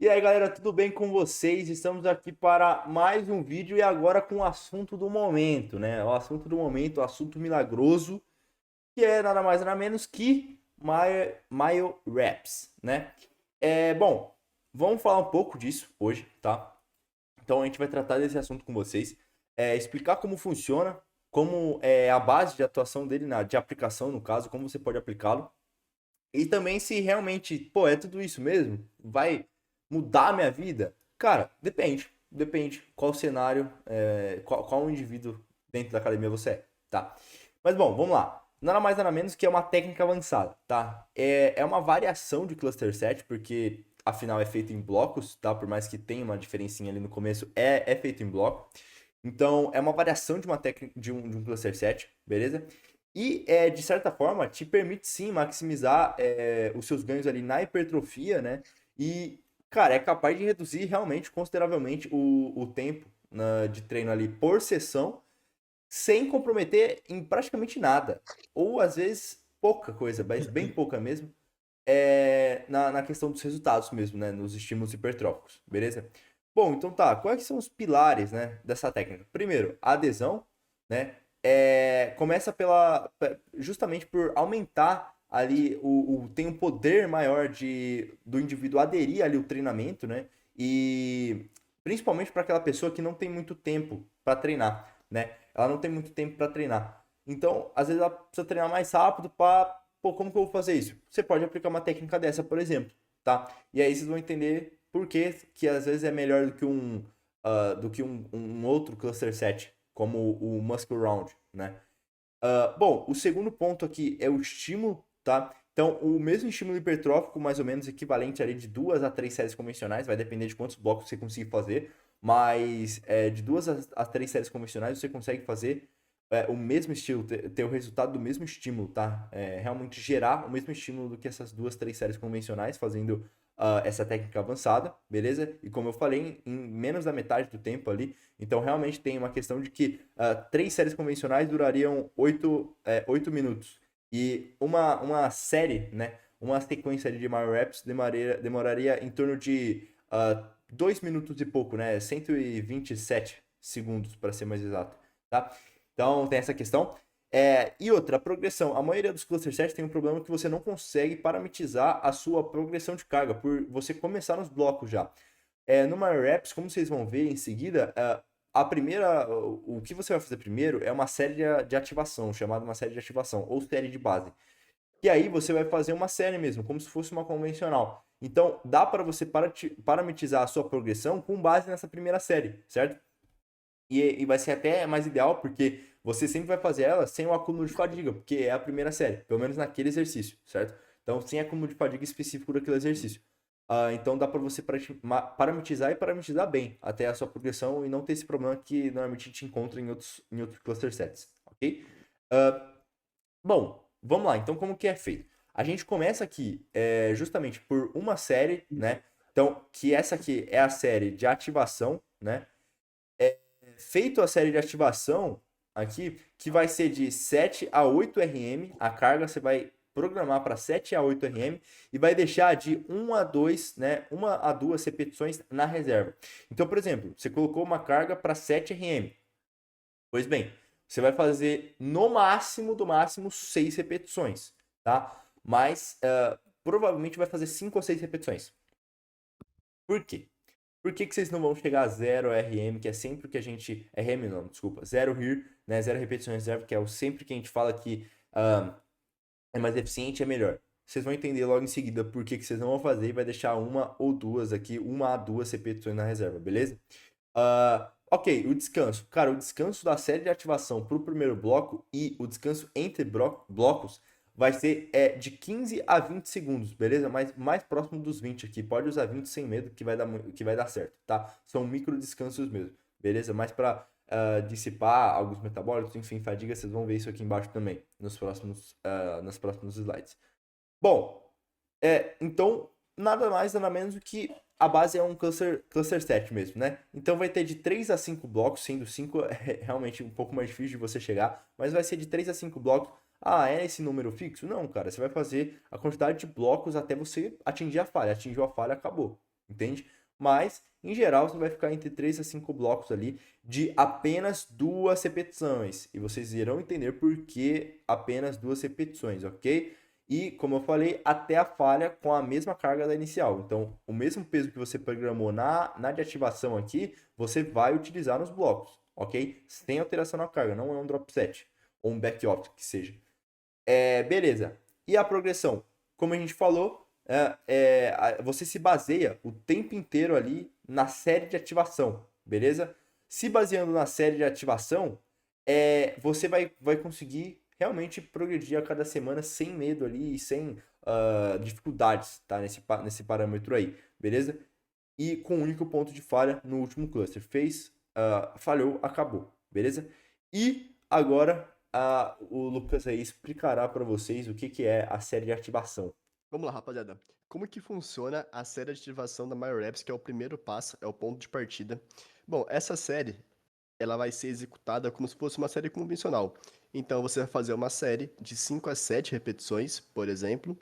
E aí, galera, tudo bem com vocês? Estamos aqui para mais um vídeo e agora com o assunto do momento, né? O assunto do momento, o assunto milagroso, que é nada mais nada menos que Mile Raps, né? Bom, vamos falar um pouco disso hoje, tá? Então a gente vai tratar desse assunto com vocês, explicar como funciona, como é a base de atuação dele, de aplicação no caso, como você pode aplicá-lo. E também se realmente, pô, é tudo isso mesmo? Vai mudar a minha vida? Cara, depende. Depende qual cenário, qual indivíduo dentro da academia você é, tá? Mas bom, vamos lá. Nada mais nada menos que é uma técnica avançada, tá? É uma variação de cluster set, porque afinal é feito em blocos, tá? Por mais que tenha uma diferencinha ali no começo, é feito em bloco. Então, é uma variação de uma técnica de um cluster set, beleza? E, de certa forma, te permite sim maximizar os seus ganhos ali na hipertrofia, né? E, cara, é capaz de reduzir realmente consideravelmente o tempo de treino ali por sessão, sem comprometer em praticamente nada. Ou às vezes pouca coisa, mas bem pouca mesmo, na questão dos resultados mesmo, né? Nos estímulos hipertróficos, beleza? Bom, então tá. Quais são os pilares, né, dessa técnica? Primeiro, a adesão, né? Começa justamente por aumentar ali tem um poder maior do indivíduo aderir ali ao treinamento, né? E principalmente para aquela pessoa que não tem muito tempo para treinar, né? Ela não tem muito tempo para treinar. Então, às vezes ela precisa treinar mais rápido para, pô, como que eu vou fazer isso? Você pode aplicar uma técnica dessa, por exemplo, tá? E aí vocês vão entender por que às vezes é melhor do que um outro cluster set, como o Muscle Round, né? Bom, o segundo ponto aqui é o estímulo, tá? Então, o mesmo estímulo hipertrófico, mais ou menos equivalente ali de 2 a 3 séries convencionais, vai depender de quantos blocos você conseguir fazer, mas de 2 a 3 séries convencionais você consegue fazer o mesmo estilo, ter o resultado do mesmo estímulo, tá? Realmente gerar o mesmo estímulo do que essas 2, 3 séries convencionais, fazendo essa técnica avançada, beleza? E como eu falei, em menos da metade do tempo ali. Então, realmente tem uma questão de que 3 séries convencionais durariam 8 minutos. E uma série, né? Uma sequência de Mario Raps demoraria em torno de 2 minutos e pouco, né? 127 segundos, para ser mais exato, tá? Então, tem essa questão. E outra, a progressão. A maioria dos cluster sets tem um problema que você não consegue parametrizar a sua progressão de carga, por você começar nos blocos já. No Mario Raps, como vocês vão ver em seguida, o que você vai fazer primeiro é uma série de ativação, chamada uma série de ativação, ou série de base. E aí você vai fazer uma série mesmo, como se fosse uma convencional. Então, dá para você parametrizar a sua progressão com base nessa primeira série, certo? E vai ser até mais ideal, porque você sempre vai fazer ela sem o acúmulo de fadiga, porque é a primeira série, pelo menos naquele exercício, certo? Então, sem acúmulo de fadiga específico daquele exercício. Então, dá para você parametrizar e parametrizar bem até a sua progressão e não ter esse problema que normalmente a gente encontra em outros cluster sets, ok? Ah, Bom, vamos lá. Então, como que é feito? A gente começa aqui justamente por uma série, né? Então, que essa aqui é a série de ativação, né? Feito a série de ativação aqui, que vai ser de 7 a 8 RM, a carga você vai programar para 7 a 8 RM e vai deixar de 1 a 2, né, 1 a 2 repetições na reserva. Então, por exemplo, você colocou uma carga para 7 RM. Pois bem, você vai fazer no máximo, do máximo, 6 repetições, tá? Mas provavelmente vai fazer 5 ou 6 repetições. Por quê? Por que vocês não vão chegar a 0 RM, que é sempre que a gente. RM não, desculpa. 0 RIR, né? 0 repetições reserva, que é o sempre que a gente fala que é mais eficiente, é melhor. Vocês vão entender logo em seguida por que vocês não vão fazer e vai deixar uma ou duas aqui, 1 a 2 repetições na reserva, beleza? Ok, o descanso. Cara, o descanso da série de ativação para o primeiro bloco e o descanso entre blocos vai ser de 15 a 20 segundos, beleza? Mas mais próximo dos 20 aqui. Pode usar 20 sem medo que vai dar certo, tá? São micro descansos mesmo, beleza? Mas para dissipar alguns metabólicos, enfim, fadiga, vocês vão ver isso aqui embaixo também, nos próximos slides. Bom, então, nada mais, nada menos do que a base é um cluster set mesmo, né? Então vai ter de 3 a 5 blocos, sendo 5 é realmente um pouco mais difícil de você chegar, mas vai ser de 3 a 5 blocos. Ah, é esse número fixo? Não, cara, você vai fazer a quantidade de blocos até você atingir a falha. Atingiu a falha, acabou. entende? Mas, em geral, você vai ficar entre 3 a 5 blocos ali de apenas 2 repetições. E vocês irão entender por que apenas 2 repetições, ok? E, como eu falei, até a falha com a mesma carga da inicial. Então, o mesmo peso que você programou na de ativação aqui, você vai utilizar nos blocos, ok? Sem alteração na carga, não é um drop set ou um back off que seja. Beleza. E a progressão? Como a gente falou, você se baseia o tempo inteiro ali na série de ativação, beleza? Se baseando na série de ativação, você vai conseguir realmente progredir a cada semana sem medo ali e sem dificuldades, tá? Nesse parâmetro aí, beleza? E com um único ponto de falha no último cluster. Falhou, acabou, beleza? E agora o Lucas aí explicará para vocês o que é a série de ativação. Vamos lá, rapaziada. Como que funciona a série de ativação da MyoReps, que é o primeiro passo, é o ponto de partida? Bom, essa série, ela vai ser executada como se fosse uma série convencional. Então, você vai fazer uma série de 5 a 7 repetições, por exemplo,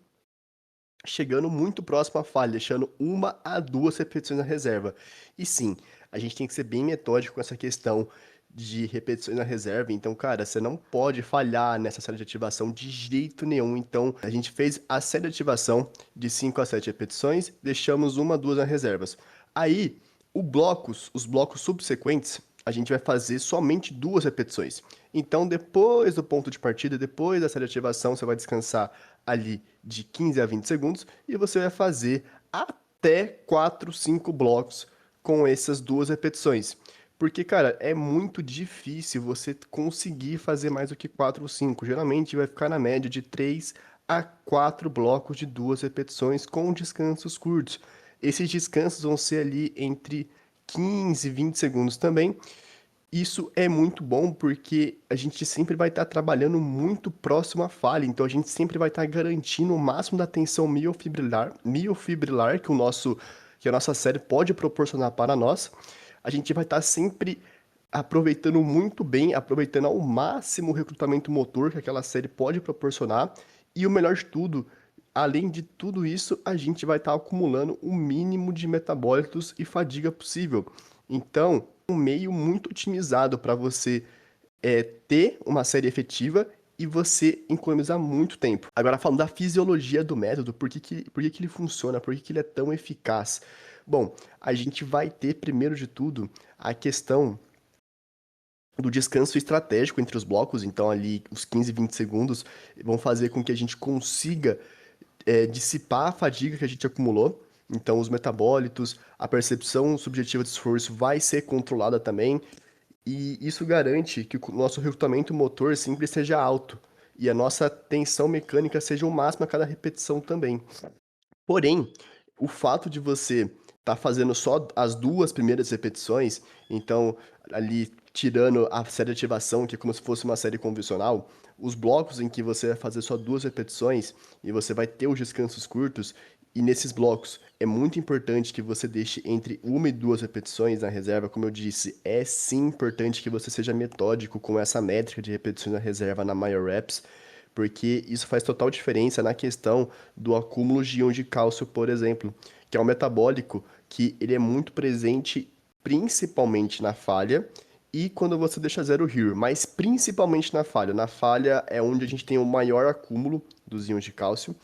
chegando muito próximo à falha, deixando 1 a 2 repetições na reserva. E sim, a gente tem que ser bem metódico com essa questão de repetições na reserva. Então, cara, você não pode falhar nessa série de ativação de jeito nenhum. Então, a gente fez a série de ativação de 5 a 7 repetições, deixamos 1 a 2 nas reservas. Aí, os blocos subsequentes, a gente vai fazer somente 2 repetições. Então, depois do ponto de partida, depois da série de ativação, você vai descansar ali de 15 a 20 segundos e você vai fazer até 4, 5 blocos com essas 2 repetições. Porque, cara, é muito difícil você conseguir fazer mais do que 4 ou 5. Geralmente vai ficar na média de 3 a 4 blocos de 2 repetições com descansos curtos. Esses descansos vão ser ali entre 15 e 20 segundos também. Isso é muito bom porque a gente sempre vai estar trabalhando muito próximo à falha, então a gente sempre vai estar garantindo o máximo da tensão miofibrilar que a nossa série pode proporcionar para nós. A gente vai estar sempre aproveitando muito bem, aproveitando ao máximo o recrutamento motor que aquela série pode proporcionar. E o melhor de tudo, além de tudo isso, a gente vai estar acumulando o mínimo de metabólitos e fadiga possível. Então, um meio muito otimizado para você ter uma série efetiva e você economizar muito tempo. Agora, falando da fisiologia do método, por que ele funciona, por que ele é tão eficaz? Bom, a gente vai ter, primeiro de tudo, a questão do descanso estratégico entre os blocos, então ali os 15, 20 segundos vão fazer com que a gente consiga dissipar a fadiga que a gente acumulou. Então, os metabólitos, a percepção subjetiva de esforço vai ser controlada também. E isso garante que o nosso recrutamento motor sempre seja alto e a nossa tensão mecânica seja o máximo a cada repetição também. Porém, o fato de você estar fazendo só as 2 primeiras repetições, então ali tirando a série de ativação, que é como se fosse uma série convencional, os blocos em que você vai fazer só 2 repetições e você vai ter os descansos curtos, e nesses blocos é muito importante que você deixe entre 1 e 2 repetições na reserva, como eu disse, é sim importante que você seja metódico com essa métrica de repetições na reserva na Myo Reps, porque isso faz total diferença na questão do acúmulo de íons de cálcio, por exemplo, que é um metabólico que ele é muito presente principalmente na falha e quando você deixa zero here, mas principalmente na falha. Na falha é onde a gente tem o maior acúmulo dos íons de cálcio.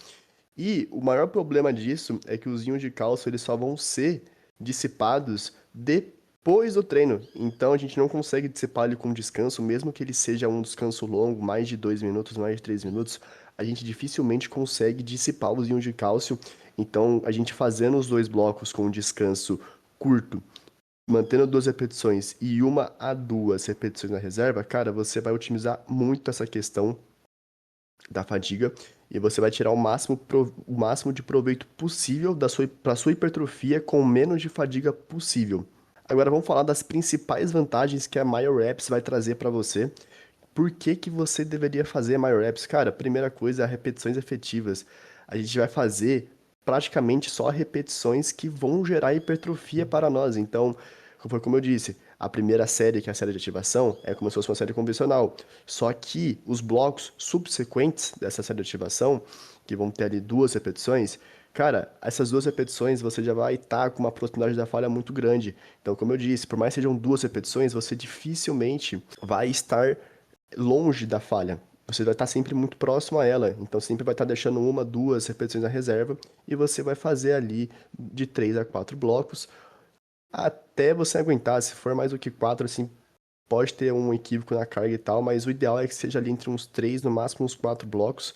E o maior problema disso é que os íons de cálcio eles só vão ser dissipados depois do treino. Então a gente não consegue dissipar ele com descanso, mesmo que ele seja um descanso longo, mais de 2 minutos, mais de 3 minutos, a gente dificilmente consegue dissipar os íons de cálcio. Então a gente fazendo os 2 blocos com um descanso curto, mantendo 2 repetições e 1 a 2 repetições na reserva, cara, você vai otimizar muito essa questão da fadiga e você vai tirar o máximo de proveito possível para sua hipertrofia com menos de fadiga possível. Agora vamos falar das principais vantagens que a MyoReps vai trazer para você. Por que que você deveria fazer a MyoReps? Cara, primeira coisa, repetições efetivas. A gente vai fazer praticamente só repetições que vão gerar hipertrofia para nós. Então, foi como eu disse, a primeira série, que é a série de ativação, é como se fosse uma série convencional. Só que os blocos subsequentes dessa série de ativação, que vão ter ali 2 repetições, Cara, essas duas repetições você já vai estar com uma proximidade da falha muito grande. Então, como eu disse, por mais que sejam duas repetições, você dificilmente vai estar longe da falha. Você vai estar sempre muito próximo a ela. Então, sempre vai estar deixando uma, duas repetições na reserva e você vai fazer ali de 3 a 4 blocos até você aguentar. Se for mais do que quatro, assim, pode ter um equívoco na carga e tal, mas o ideal é que seja ali entre uns 3, no máximo uns 4 blocos.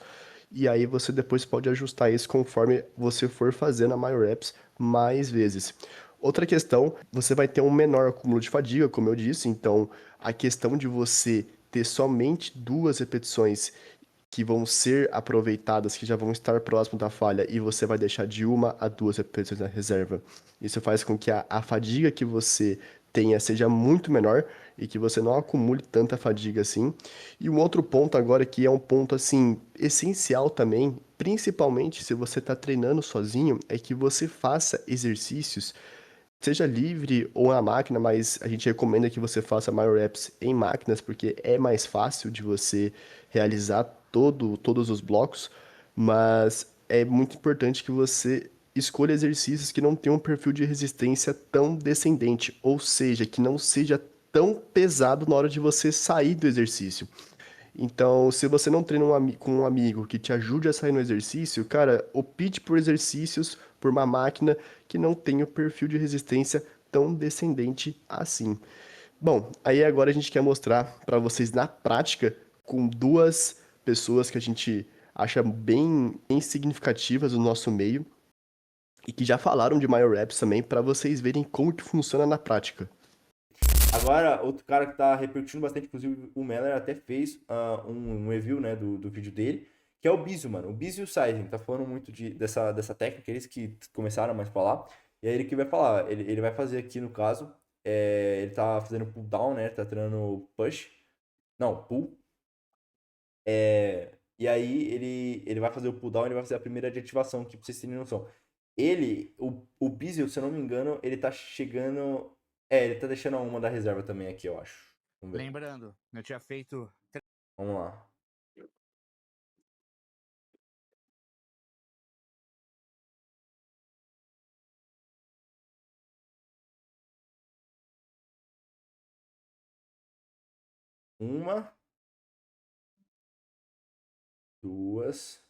E aí você depois pode ajustar isso conforme você for fazendo a maior reps mais vezes. Outra questão, você vai ter um menor acúmulo de fadiga, como eu disse, então a questão de você ter somente duas repetições que vão ser aproveitadas, que já vão estar próximo da falha, e você vai deixar de 1 a 2 repetições na reserva. Isso faz com que a fadiga que você tenha seja muito menor e que você não acumule tanta fadiga assim. E um outro ponto agora que é um ponto assim essencial também, principalmente se você está treinando sozinho, é que você faça exercícios, seja livre ou na máquina, mas a gente recomenda que você faça maior reps em máquinas, porque é mais fácil de você realizar todos os blocos, mas é muito importante que você escolha exercícios que não tenham um perfil de resistência tão descendente, ou seja, que não seja tão pesado na hora de você sair do exercício. Então, se você não treina com um amigo que te ajude a sair no exercício, cara, opte por exercícios, por uma máquina que não tenha o perfil de resistência tão descendente assim. Bom, aí agora a gente quer mostrar para vocês na prática, com duas pessoas que a gente acha bem significativas no nosso meio e que já falaram de maior reps também, para vocês verem como que funciona na prática. Agora, outro cara que tá repercutindo bastante, inclusive o Meller até fez um review, né, do vídeo dele, que é o Bizio, mano. O Bizio Sizing, tá falando muito dessa técnica, eles que começaram mais a falar. E aí ele que vai falar, ele vai fazer aqui no caso, ele tá fazendo pull down, né, tá treinando push, não, pull. E aí ele vai fazer o pull down, ele vai fazer a primeira de ativação, que pra vocês terem noção. O Bizio, se eu não me engano, ele tá chegando. Ele tá deixando uma da reserva também aqui, eu acho. Vamos ver. Lembrando, eu tinha feito. Vamos lá. Uma, duas,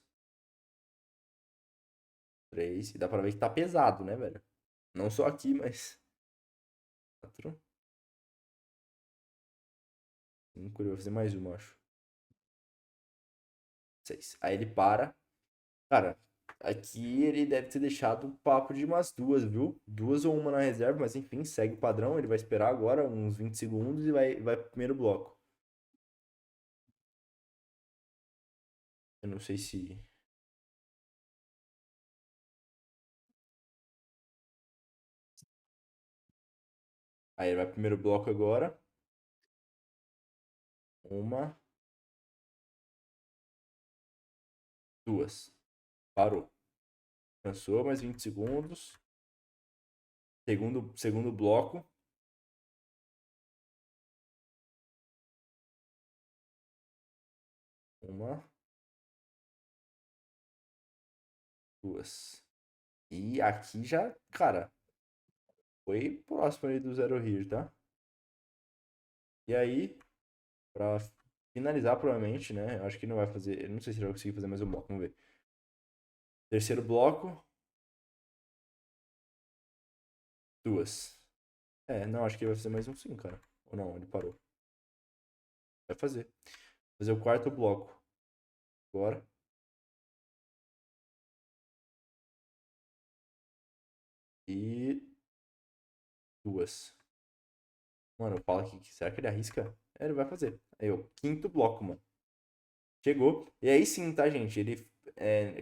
três. E dá pra ver que tá pesado, né, velho? Não só aqui, mas. Quatro, cinco. Ele vai fazer mais uma, acho. Seis. Aí ele para. Cara, aqui ele deve ter deixado o papo de umas duas, viu? Duas ou uma na reserva, mas enfim, segue o padrão. Ele vai esperar agora uns 20 segundos e vai pro primeiro bloco. Eu não sei se. Aí ele vai pro primeiro bloco agora. Uma, duas. Parou. Cansou, mais 20 segundos. Segundo bloco. Uma, duas. E aqui já, cara, foi próximo ali do zero here, tá? E aí, pra finalizar, provavelmente, né? Eu acho que não vai fazer. Eu não sei se ele vai conseguir fazer mais um bloco. Vamos ver. Terceiro bloco, duas. Não, acho que ele vai fazer mais um sim, cara. Ou não, ele parou. Vai fazer. Fazer o quarto bloco. Agora. E duas. Mano, eu falo aqui, será que ele arrisca? Ele vai fazer. Aí, o quinto bloco, mano. Chegou. E aí sim, tá, gente?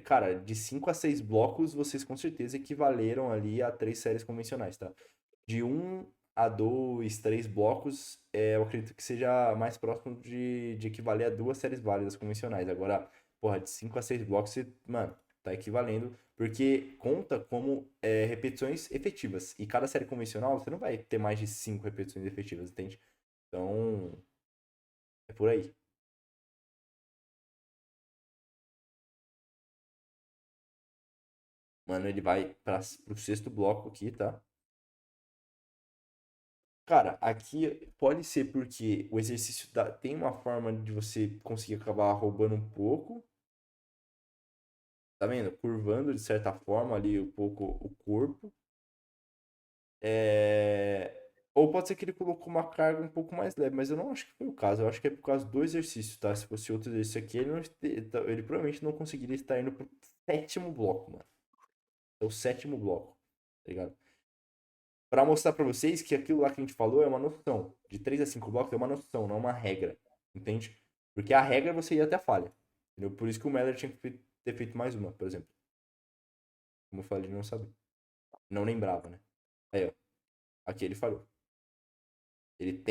Cara, de 5 a 6 blocos, vocês com certeza equivaleram ali a 3 séries convencionais, tá? De um a 2, 3 blocos, eu acredito que seja mais próximo de equivaler a 2 séries válidas convencionais. Agora, porra, de 5 a 6 blocos, você, mano, tá equivalendo, porque conta como repetições efetivas. E cada série convencional, você não vai ter mais de 5 repetições efetivas, entende? Então, é por aí. Mano, ele vai pro sexto bloco aqui, tá? Cara, aqui pode ser porque o exercício tem uma forma de você conseguir acabar roubando um pouco. Tá vendo? Curvando de certa forma ali um pouco o corpo. É... Ou pode ser que ele colocou uma carga um pouco mais leve, mas eu não acho que foi o caso. Eu acho que é por causa do exercício, tá? Se fosse outro exercício aqui, ele provavelmente não conseguiria estar indo pro sétimo bloco, mano. É o sétimo bloco, tá ligado? Pra mostrar pra vocês que aquilo lá que a gente falou é uma noção. De 3 a 5 blocos é uma noção, não uma regra. Entende? Porque a regra você ia até a falha. Entendeu? Por isso que o Meller tinha que ter feito mais uma, por exemplo. Como eu falei, ele não sabia. Não lembrava, né? Aí, ó. Aqui ele falhou. Ele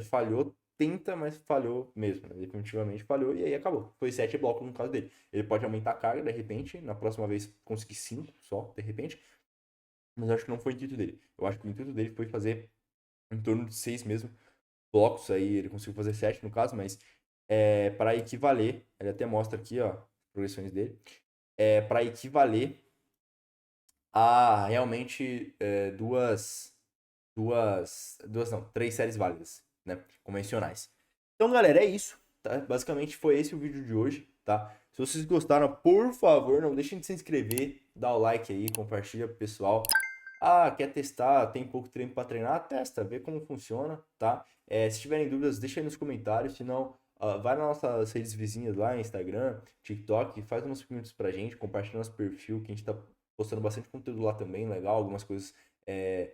falhou, tenta, mas falhou mesmo, né? Definitivamente falhou e aí acabou. Foi 7 blocos no caso dele. Ele pode aumentar a carga, de repente, na próxima vez conseguir 5 só, de repente. Mas eu acho que não foi o intuito dele. Eu acho que o intuito dele foi fazer em torno de 6 mesmo blocos. Aí ele conseguiu fazer 7 no caso, mas para equivaler, ele até mostra aqui, ó, as progressões dele. Para equivaler a realmente duas não, 3 séries válidas, né? Convencionais. Então, galera, é isso, tá? Basicamente foi esse o vídeo de hoje, tá? Se vocês gostaram, por favor, não deixem de se inscrever, dá o like aí, compartilha pro pessoal. Ah, quer testar, tem pouco tempo para treinar? Testa, vê como funciona, tá? Se tiverem dúvidas, deixa aí nos comentários, se não, vai nas nossas redes vizinhas lá, Instagram, TikTok, faz umas perguntas pra gente, compartilha nosso perfil, que a gente tá postando bastante conteúdo lá também, legal, algumas coisas é,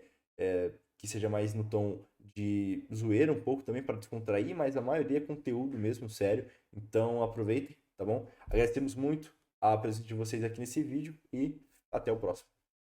que seja mais no tom de zoeira um pouco também para descontrair, mas a maioria é conteúdo mesmo, sério. Então aproveitem, tá bom? Agradecemos muito a presença de vocês aqui nesse vídeo e até o próximo.